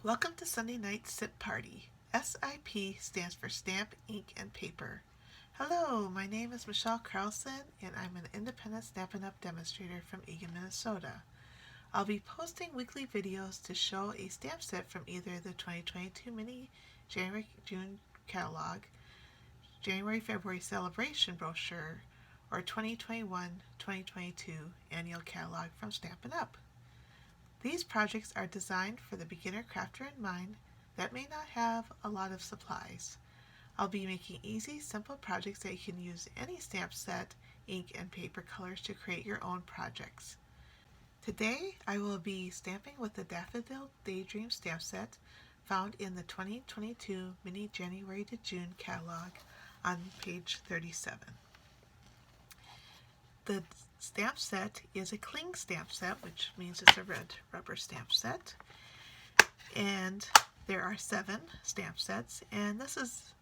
Welcome to Sunday Night Sip Party. S.I.P stands for Stamp, Ink, and Paper. Hello, my name is Michelle Carlson, and I'm an independent Stampin' Up! Demonstrator from Eagan, Minnesota. I'll be posting weekly videos to show a stamp set from either the 2022 mini January-June catalog, January-February celebration brochure, or 2021-2022 annual catalog from Stampin' Up! These projects are designed for the beginner crafter in mind that may not have a lot of supplies. I'll be making easy, simple projects that you can use any stamp set, ink, and paper colors to create your own projects. Today, I will be stamping with the Daffodil Daydream stamp set found in the 2022 mini January to June catalog on page 37. The stamp set is a cling stamp set, which means it's a red rubber stamp set. And there are 7 stamp sets, and this is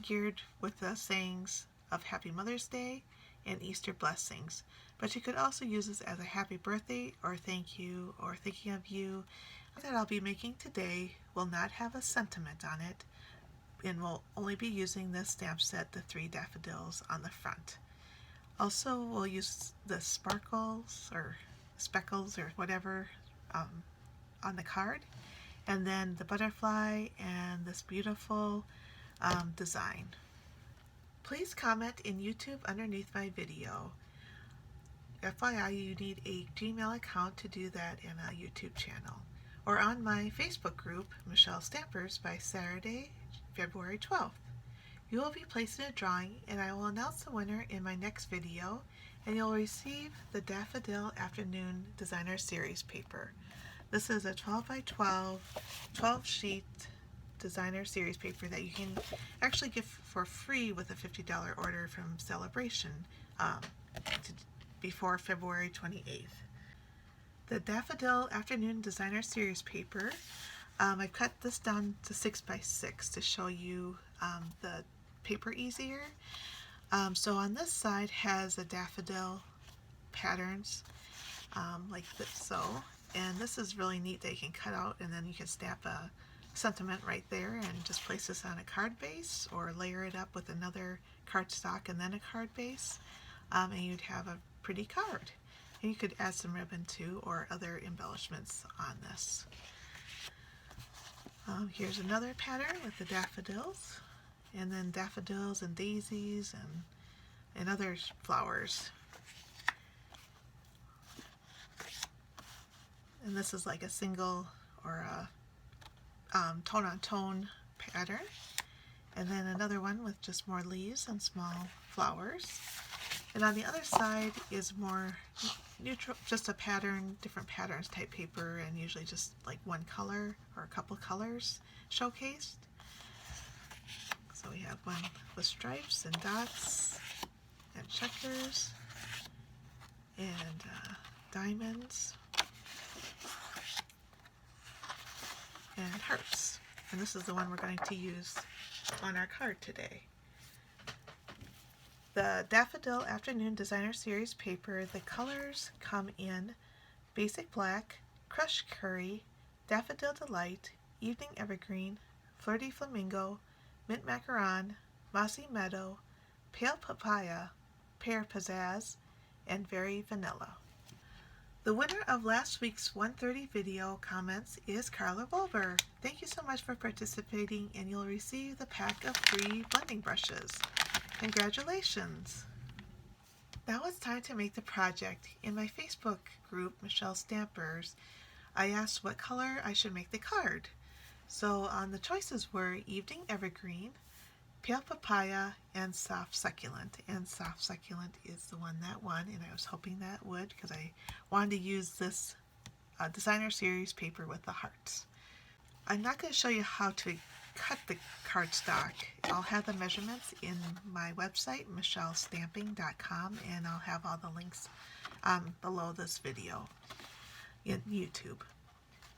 geared with the sayings of Happy Mother's Day and Easter blessings. But you could also use this as a happy birthday or thank you or thinking of you. That I'll be making today will not have a sentiment on it, and we'll only be using this stamp set, the 3 daffodils on the front. Also, we'll use the sparkles or speckles or whatever on the card, and then the butterfly and this beautiful design. Please comment in YouTube underneath my video. FYI, you need a Gmail account to do that in a YouTube channel, or on my Facebook group, Michelle Stampers, by Saturday, February 12th. You will be placed in a drawing, and I will announce the winner in my next video, and you'll receive the Daffodil Afternoon Designer Series paper. This is a 12 by 12, 12 sheet designer series paper that you can actually get for free with a $50 order from Celebration before February 28th. The Daffodil Afternoon Designer Series paper, I've cut this down to 6 by 6 to show you the paper easier. So on this side has the daffodil patterns like this, so, and this is really neat that you can cut out and then you can stamp a sentiment right there and just place this on a card base or layer it up with another cardstock and then a card base, and you'd have a pretty card. And you could add some ribbon too or other embellishments on this. Here's another pattern with the daffodils, and then daffodils and daisies and other flowers. And this is like a single or a tone-on-tone pattern. And then another one with just more leaves and small flowers. And on the other side is more neutral, just a pattern, different patterns type paper, and usually just like one color or a couple colors showcased. So we have one with stripes and dots and checkers and diamonds and hearts. And this is the one we're going to use on our card today. The Daffodil Afternoon Designer Series paper, the colors come in Basic Black, Crushed Curry, Daffodil Delight, Evening Evergreen, Flirty Flamingo, Mint Macaron, Mossy Meadow, Pale Papaya, Pear Pizzazz, and Very Vanilla. The winner of last week's 1:30 video comments is Carla Wolber. Thank you so much for participating, and you'll receive the pack of 3 blending brushes. Congratulations! Now it's time to make the project. In my Facebook group, Michelle Stampers, I asked what color I should make the card. So the choices were Evening Evergreen, Pale Papaya, and Soft Succulent. And Soft Succulent is the one that won, and I was hoping that would because I wanted to use this designer series paper with the hearts. I'm not going to show you how to cut the cardstock. I'll have the measurements in my website, michellestamping.com, and I'll have all the links below this video in YouTube.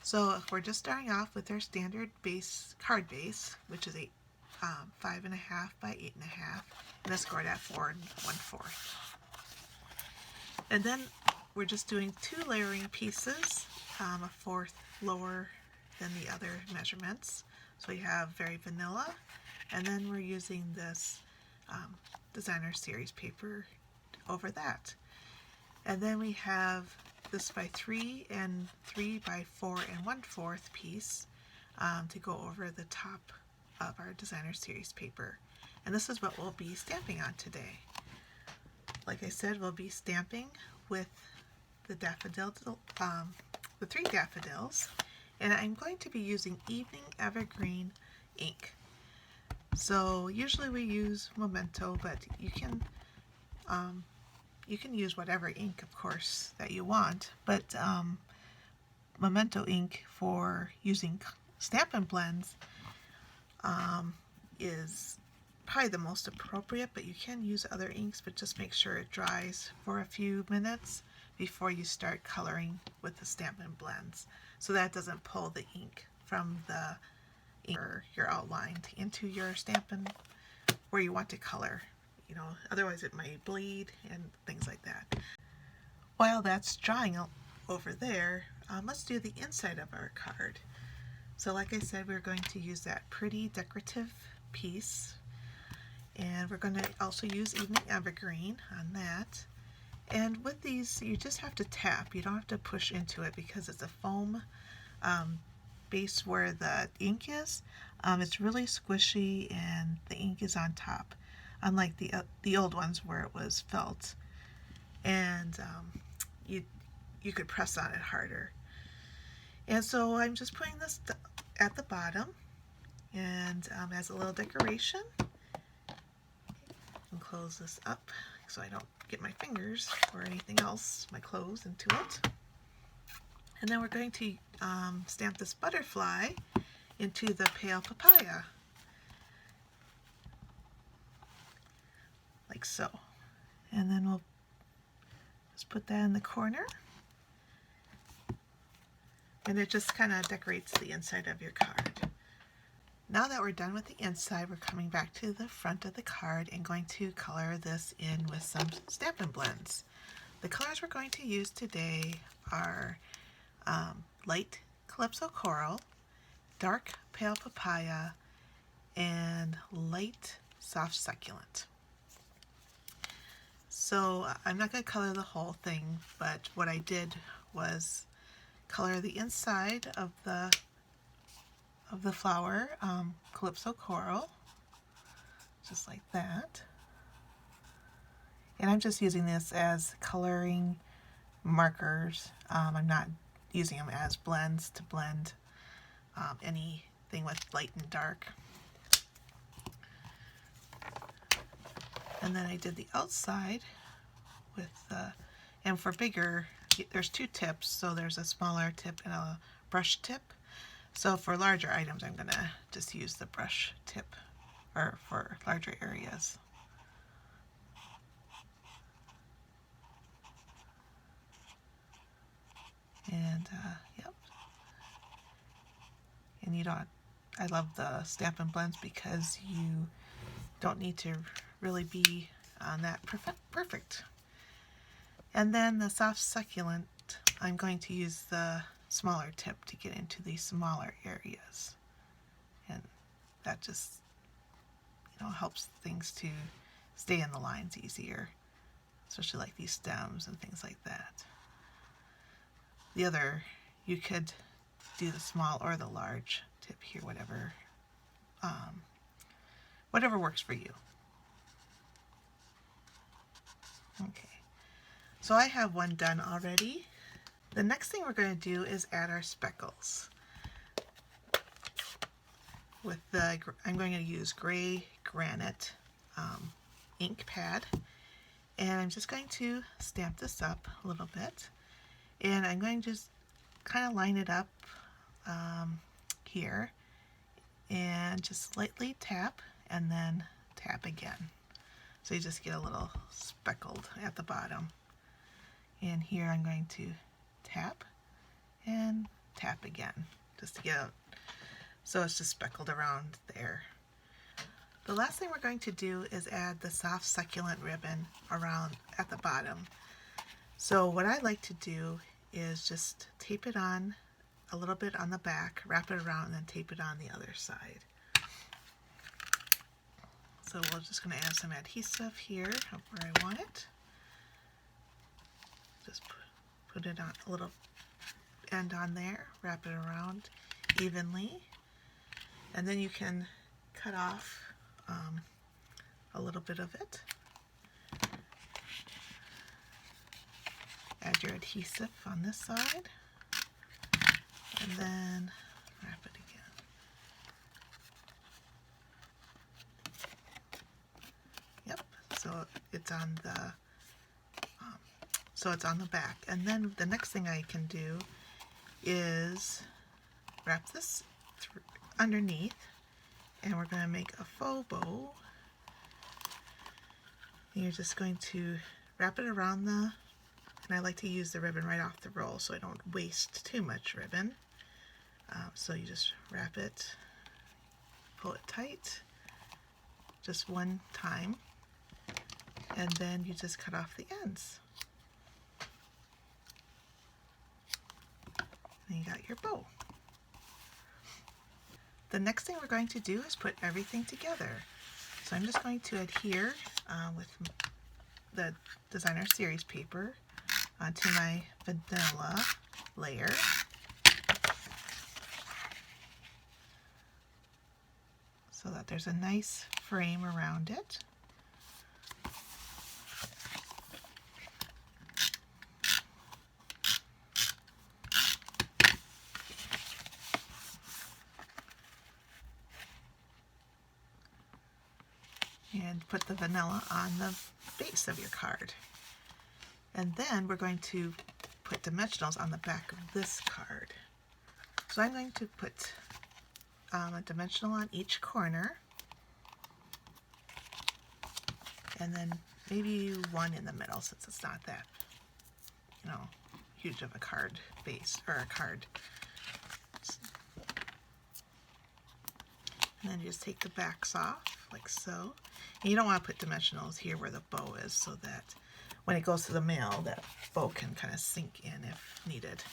So we're just starting off with our standard base card base, which is 5.5 by 8.5, and it's scored at 4 1/4. And then we're just doing 2 layering pieces, a 4th lower than the other measurements. So we have very vanilla, and then we're using this designer series paper over that. And then we have this by 3 and 3 by 4 and 1/4 piece to go over the top of our designer series paper. And this is what we'll be stamping on today. Like I said, we'll be stamping with the daffodil, the 3 daffodils, and I'm going to be using Evening Evergreen ink. So usually we use Memento, but you can use whatever ink, of course, that you want. But Memento ink for using Stampin' Blends is probably the most appropriate, but you can use other inks, but just make sure it dries for a few minutes before you start coloring with the Stampin' Blends, so that doesn't pull the ink from the ink or your outline into your Stampin' where you want to color. You know, otherwise it might bleed and things like that. While that's drying over there, let's do the inside of our card. So like I said, we're going to use that pretty decorative piece, and we're going to also use Evening Evergreen on that. And with these, you just have to tap. You don't have to push into it because it's a foam base where the ink is. It's really squishy and the ink is on top, unlike the old ones where it was felt. And you could press on it harder. And so I'm just putting this at the bottom, and as a little decoration. And close this up so I don't get my fingers or anything else, my clothes, into it. And then we're going to stamp this butterfly into the pale papaya, like so. And then we'll just put that in the corner, and it just kind of decorates the inside of your card. Now that we're done with the inside, we're coming back to the front of the card and going to color this in with some Stampin' Blends. The colors we're going to use today are light Calypso Coral, dark Pale Papaya, and light Soft Succulent. So I'm not going to color the whole thing, but what I did was color the inside of the flower, Calypso Coral, just like that. And I'm just using this as coloring markers. I'm not using them as blends to blend anything with light and dark. And then I did the outside with and for bigger, there's 2 tips, so there's a smaller tip and a brush tip. So for larger items, I'm going to just use the brush tip, or for larger areas. And yep. And you don't, I love the Stampin' Blends because you don't need to really be on that perfect. And then the Soft Succulent, I'm going to use the smaller tip to get into these smaller areas, and that just, you know, helps things to stay in the lines easier, especially like these stems and things like that. The other, you could do the small or the large tip here, whatever works for you. Okay, so I have one done already. The next thing we're going to do is add our speckles. With I'm going to use gray granite ink pad, and I'm just going to stamp this up a little bit, and I'm going to just kind of line it up here, and just lightly tap and then tap again. So you just get a little speckled at the bottom. And here I'm going to tap and tap again, just to get out, so it's just speckled around there. The last thing we're going to do is add the Soft Succulent ribbon around at the bottom. So what I like to do is just tape it on a little bit on the back, wrap it around, and then tape it on the other side. So we're just going to add some adhesive here where I want it. Just put it on a little end on there, wrap it around evenly, and then you can cut off a little bit of it. Add your adhesive on this side, and then wrap it again. Yep, so it's on the back. And then the next thing I can do is wrap this underneath, and we're going to make a faux bow. And you're just going to wrap it around and I like to use the ribbon right off the roll so I don't waste too much ribbon. So you just wrap it, pull it tight, just one time, and then you just cut off the ends. And you got your bow. The next thing we're going to do is put everything together. So I'm just going to adhere with the designer series paper onto my vanilla layer. So that there's a nice frame around it. And put the vanilla on the base of your card. And then we're going to put dimensionals on the back of this card. So I'm going to put a dimensional on each corner, and then maybe one in the middle since it's not that, huge of a card base or a card. And then you just take the backs off like so. And you don't want to put dimensionals here where the bow is so that when it goes to the mail, that bow can kind of sink in if needed.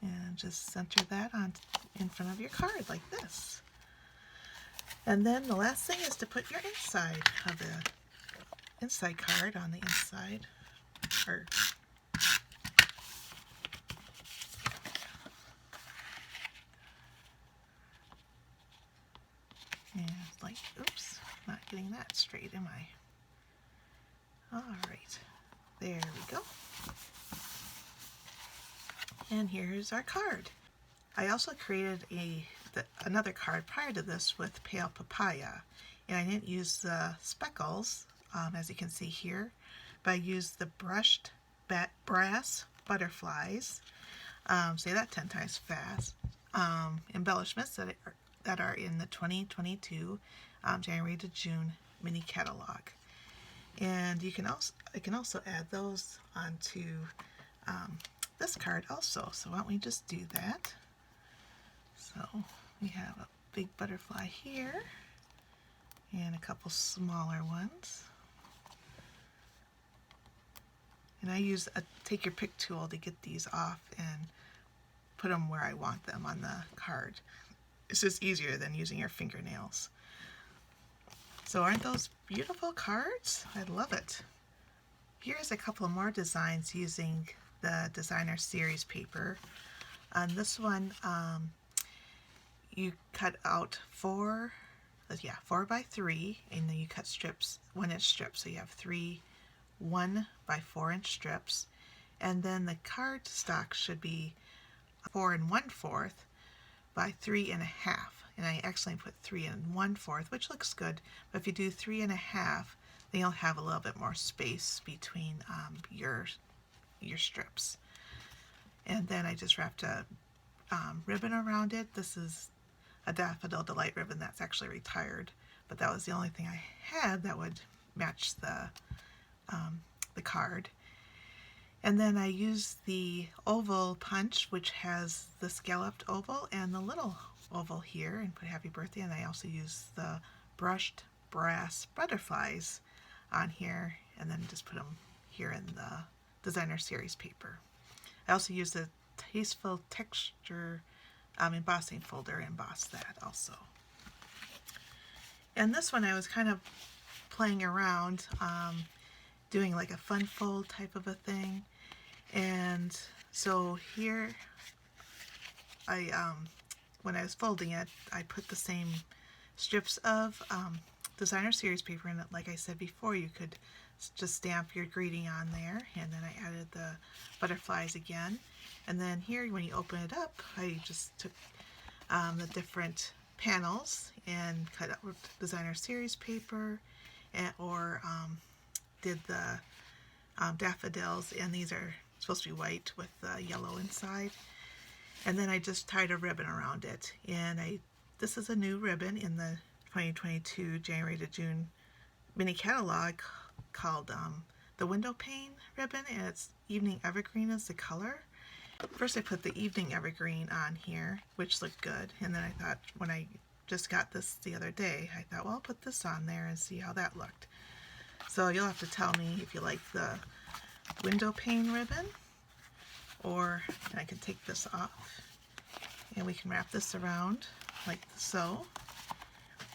And just center that on in front of your card like this. And then the last thing is to put your inside of the inside card on the inside. And like, oops, not getting that straight, am I? All right, there we go. And here's our card. I also created another card prior to this with Pale Papaya, and I didn't use the speckles, as you can see here, but I used the brushed brass butterflies, say that 10 times fast, embellishments that are in the 2022 January to June mini catalog. And I can also add those onto this card also. So why don't we just do that? So we have a big butterfly here and a couple smaller ones. And I use a take your pick tool to get these off and put them where I want them on the card. It's just easier than using your fingernails. So aren't those beautiful cards? I love it. Here's a couple more designs using the designer series paper. On this one, you cut out 4 by 3, and then you cut strips, 1-inch strips. So you have 3 1 by 4 inch strips, and then the card stock should be 4 1/4 by 3 1/2. And I actually put 3 1/4, which looks good. But if you do 3 1/2, then you'll have a little bit more space between your strips. And then I just wrapped a ribbon around it. This is a Daffodil Delight ribbon that's actually retired, but that was the only thing I had that would match the card. And then I used the oval punch, which has the scalloped oval and the little oval here, and put happy birthday. And I also used the brushed brass butterflies on here, and then just put them here in the designer series paper. I also use the Tasteful Texture embossing folder and emboss that also. And this one I was kind of playing around, doing like a fun fold type of a thing. And so here when I was folding it, I put the same strips of designer series paper in it. Like I said before, you could just stamp your greeting on there, and then I added the butterflies again. And then here, when you open it up, I just took the different panels and cut out with designer series paper, or did the daffodils, and these are supposed to be white with yellow inside. And then I just tied a ribbon around it, and this is a new ribbon in the 2022 January to June mini catalog called the Window Pane ribbon, and it's Evening Evergreen is the color. First I put the Evening Evergreen on here, which looked good, and then I thought, when I just got this the other day, I thought, well, I'll put this on there and see how that looked. So you'll have to tell me if you like the Window Pane ribbon, or I can take this off and we can wrap this around like so,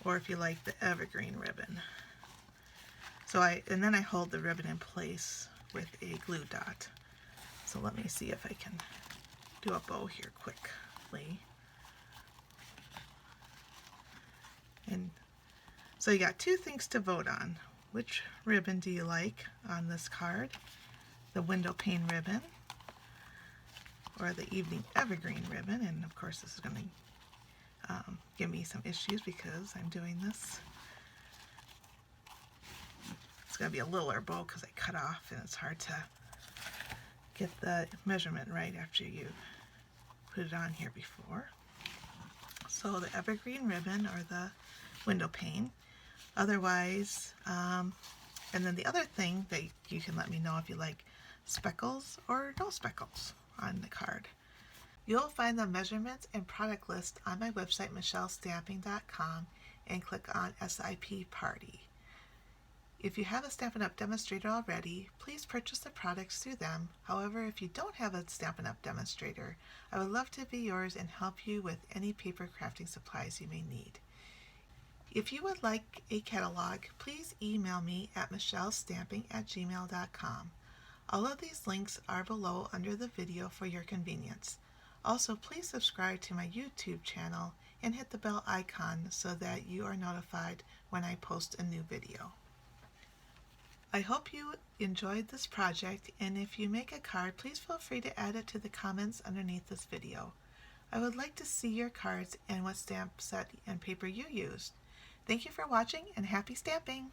or if you like the evergreen ribbon. And then I hold the ribbon in place with a glue dot. So let me see if I can do a bow here quickly. And so you got two things to vote on. Which ribbon do you like on this card? The Window Pane ribbon or the Evening Evergreen ribbon? And of course this is going to give me some issues because I'm doing this. It's going to be a littler bow because I cut off, and it's hard to get the measurement right after you put it on here before. So the evergreen ribbon or the Window Pane. Otherwise, and then the other thing that you can let me know if you like speckles or no speckles on the card. You'll find the measurements and product list on my website, michellestamping.com, and click on S.I.P. Party. If you have a Stampin' Up! Demonstrator already, please purchase the products through them. However, if you don't have a Stampin' Up! Demonstrator, I would love to be yours and help you with any paper crafting supplies you may need. If you would like a catalog, please email me at michellestamping@gmail.com. All of these links are below under the video for your convenience. Also, please subscribe to my YouTube channel and hit the bell icon so that you are notified when I post a new video. I hope you enjoyed this project, and if you make a card, please feel free to add it to the comments underneath this video. I would like to see your cards and what stamp set and paper you used. Thank you for watching, and happy stamping!